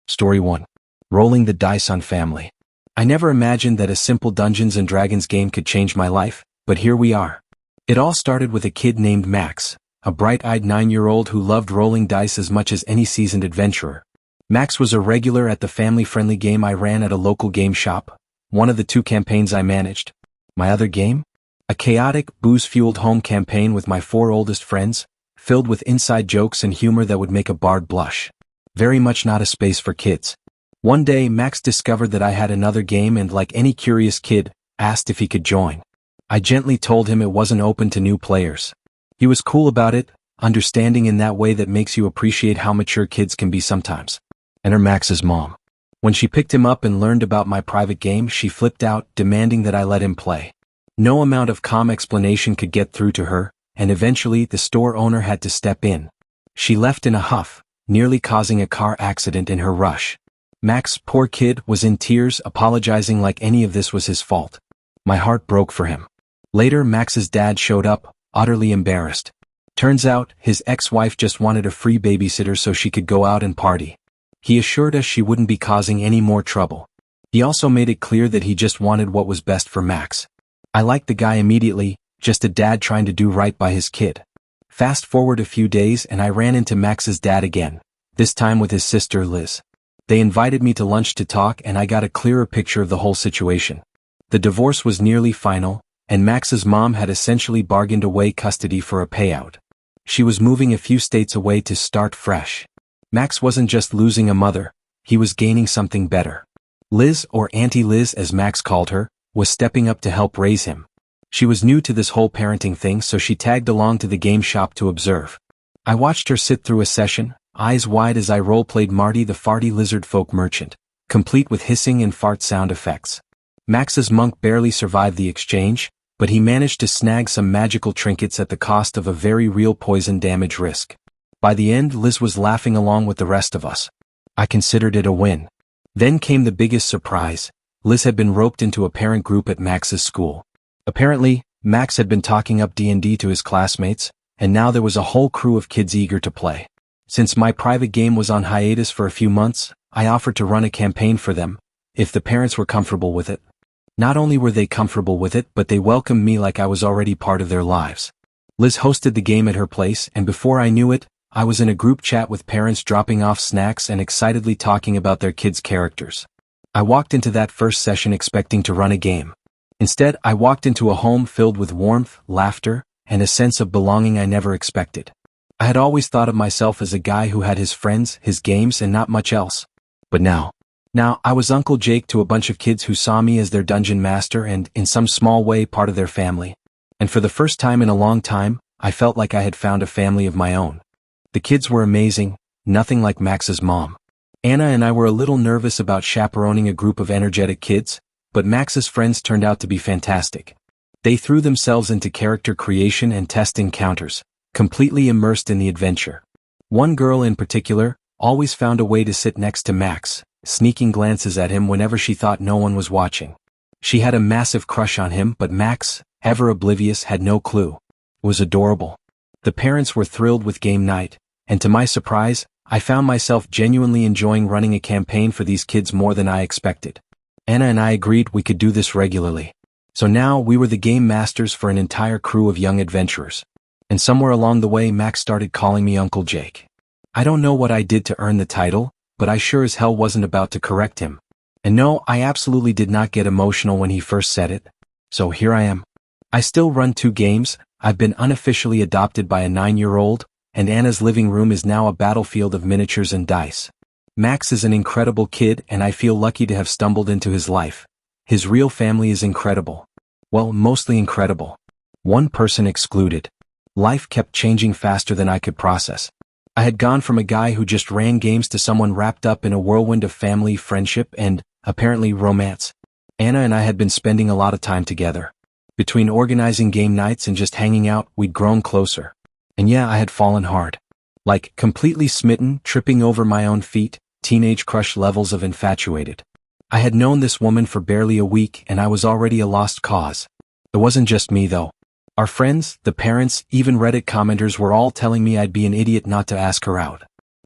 Story 1. Rolling the dice on family. I never imagined that a simple Dungeons & Dragons game could change my life, but here we are. It all started with a kid named Max, a bright-eyed 9-year-old who loved rolling dice as much as any seasoned adventurer. Max was a regular at the family-friendly game I ran at a local game shop, one of the 2 campaigns I managed. My other game? A chaotic, booze-fueled home campaign with my 4 oldest friends, filled with inside jokes and humor that would make a bard blush. Very much not a space for kids. One day Max discovered that I had another game and, like any curious kid, asked if he could join. I gently told him it wasn't open to new players. He was cool about it, understanding in that way that makes you appreciate how mature kids can be sometimes. Enter Max's mom. When she picked him up and learned about my private game, she flipped out, demanding that I let him play. No amount of calm explanation could get through to her, and eventually the store owner had to step in. She left in a huff, nearly causing a car accident in her rush. Max, poor kid, was in tears, apologizing like any of this was his fault. My heart broke for him. Later, Max's dad showed up, utterly embarrassed. Turns out, his ex-wife just wanted a free babysitter so she could go out and party. He assured us she wouldn't be causing any more trouble. He also made it clear that he just wanted what was best for Max. I liked the guy immediately, just a dad trying to do right by his kid. Fast forward a few days and I ran into Max's dad again, this time with his sister Liz. They invited me to lunch to talk and I got a clearer picture of the whole situation. The divorce was nearly final, and Max's mom had essentially bargained away custody for a payout. She was moving a few states away to start fresh. Max wasn't just losing a mother, he was gaining something better. Liz, or Auntie Liz as Max called her, was stepping up to help raise him. She was new to this whole parenting thing, so she tagged along to the game shop to observe. I watched her sit through a session, eyes wide as I role-played Marty the farty lizard folk merchant, complete with hissing and fart sound effects. Max's monk barely survived the exchange, but he managed to snag some magical trinkets at the cost of a very real poison damage risk. By the end, Liz was laughing along with the rest of us. I considered it a win. Then came the biggest surprise. Liz had been roped into a parent group at Max's school. Apparently, Max had been talking up D&D to his classmates, and now there was a whole crew of kids eager to play. Since my private game was on hiatus for a few months, I offered to run a campaign for them, if the parents were comfortable with it. Not only were they comfortable with it, but they welcomed me like I was already part of their lives. Liz hosted the game at her place, and before I knew it, I was in a group chat with parents dropping off snacks and excitedly talking about their kids' characters. I walked into that first session expecting to run a game. Instead, I walked into a home filled with warmth, laughter, and a sense of belonging I never expected. I had always thought of myself as a guy who had his friends, his games, and not much else. But now I was Uncle Jake to a bunch of kids who saw me as their dungeon master and, in some small way, part of their family. And for the first time in a long time, I felt like I had found a family of my own. The kids were amazing, nothing like Max's mom. Anna and I were a little nervous about chaperoning a group of energetic kids, but Max's friends turned out to be fantastic. They threw themselves into character creation and test encounters, completely immersed in the adventure. One girl in particular always found a way to sit next to Max, sneaking glances at him whenever she thought no one was watching. She had a massive crush on him, but Max, ever oblivious, had no clue. It was adorable. The parents were thrilled with game night, and to my surprise, I found myself genuinely enjoying running a campaign for these kids more than I expected. Anna and I agreed we could do this regularly. So now we were the game masters for an entire crew of young adventurers. And somewhere along the way Max started calling me Uncle Jake. I don't know what I did to earn the title, but I sure as hell wasn't about to correct him. And no, I absolutely did not get emotional when he first said it. So here I am. I still run 2 games, I've been unofficially adopted by a 9-year-old, and Anna's living room is now a battlefield of miniatures and dice. Max is an incredible kid and I feel lucky to have stumbled into his life. His real family is incredible. Well, mostly incredible. One person excluded. Life kept changing faster than I could process. I had gone from a guy who just ran games to someone wrapped up in a whirlwind of family, friendship, and, apparently, romance. Anna and I had been spending a lot of time together. Between organizing game nights and just hanging out, we'd grown closer. And yeah, I had fallen hard. Like, completely smitten, tripping over my own feet, teenage crush levels of infatuated. I had known this woman for barely a week and I was already a lost cause. It wasn't just me though. Our friends, the parents, even Reddit commenters were all telling me I'd be an idiot not to ask her out.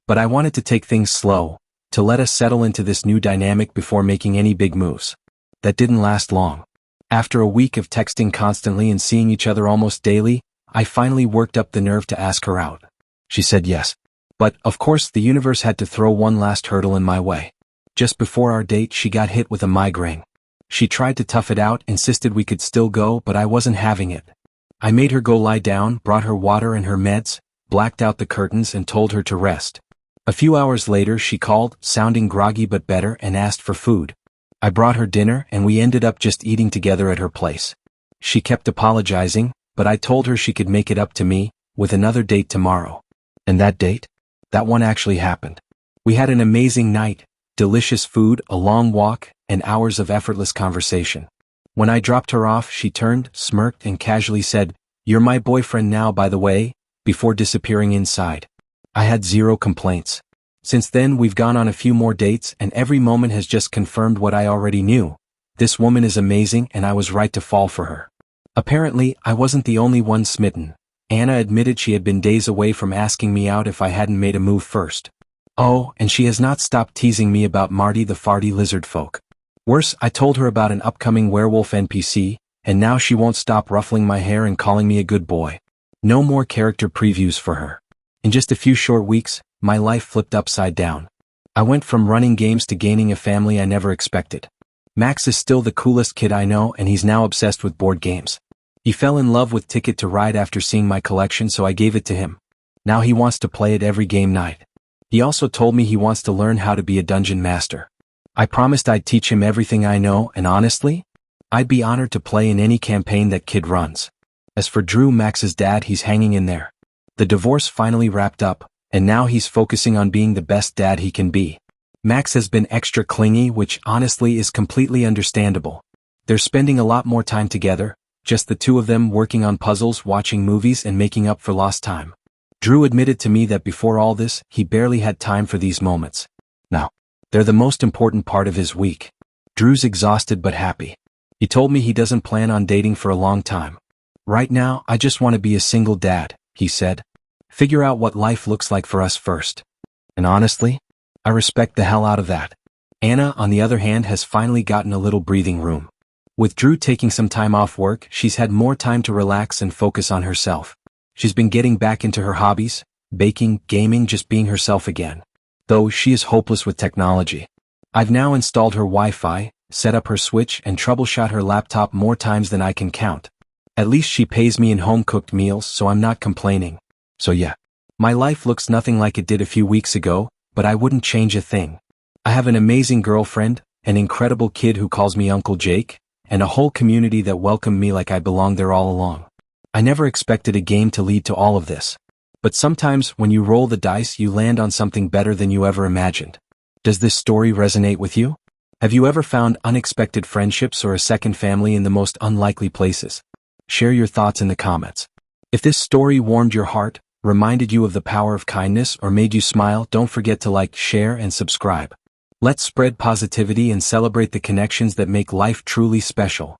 But I wanted to take things slow, to let us settle into this new dynamic before making any big moves. That didn't last long. After a week of texting constantly and seeing each other almost daily, I finally worked up the nerve to ask her out. She said yes. But, of course, the universe had to throw one last hurdle in my way. Just before our date, she got hit with a migraine. She tried to tough it out, insisted we could still go, but I wasn't having it. I made her go lie down, brought her water and her meds, blacked out the curtains and told her to rest. A few hours later she called, sounding groggy but better, and asked for food. I brought her dinner and we ended up just eating together at her place. She kept apologizing, but I told her she could make it up to me, with another date tomorrow. And that date? That one actually happened. We had an amazing night, delicious food, a long walk, and hours of effortless conversation. When I dropped her off, she turned, smirked, and casually said, "You're my boyfriend now, by the way," before disappearing inside. I had zero complaints. Since then we've gone on a few more dates and every moment has just confirmed what I already knew. This woman is amazing and I was right to fall for her. Apparently, I wasn't the only one smitten. Anna admitted she had been days away from asking me out if I hadn't made a move first. Oh, and she has not stopped teasing me about Marty the farty lizard folk. Worse, I told her about an upcoming werewolf NPC, and now she won't stop ruffling my hair and calling me a good boy. No more character previews for her. In just a few short weeks, my life flipped upside down. I went from running games to gaining a family I never expected. Max is still the coolest kid I know and he's now obsessed with board games. He fell in love with Ticket to Ride after seeing my collection, so I gave it to him. Now he wants to play it every game night. He also told me he wants to learn how to be a dungeon master. I promised I'd teach him everything I know, and honestly, I'd be honored to play in any campaign that kid runs. As for Drew, Max's dad, he's hanging in there. The divorce finally wrapped up, and now he's focusing on being the best dad he can be. Max has been extra clingy, which honestly is completely understandable. They're spending a lot more time together, just the two of them working on puzzles, watching movies, and making up for lost time. Drew admitted to me that before all this, he barely had time for these moments. Now, they're the most important part of his week. Drew's exhausted but happy. He told me he doesn't plan on dating for a long time. "Right now, I just want to be a single dad," he said. "Figure out what life looks like for us first." And honestly, I respect the hell out of that. Anna, on the other hand, has finally gotten a little breathing room. With Drew taking some time off work, she's had more time to relax and focus on herself. She's been getting back into her hobbies, baking, gaming, just being herself again. Though she is hopeless with technology. I've now installed her Wi-Fi, set up her switch, and troubleshot her laptop more times than I can count. At least she pays me in home-cooked meals, so I'm not complaining. So yeah, my life looks nothing like it did a few weeks ago, but I wouldn't change a thing. I have an amazing girlfriend, an incredible kid who calls me Uncle Jake, and a whole community that welcomed me like I belonged there all along. I never expected a game to lead to all of this. But sometimes when you roll the dice, you land on something better than you ever imagined. Does this story resonate with you? Have you ever found unexpected friendships or a second family in the most unlikely places? Share your thoughts in the comments. If this story warmed your heart, reminded you of the power of kindness, or made you smile, don't forget to like, share, and subscribe. Let's spread positivity and celebrate the connections that make life truly special.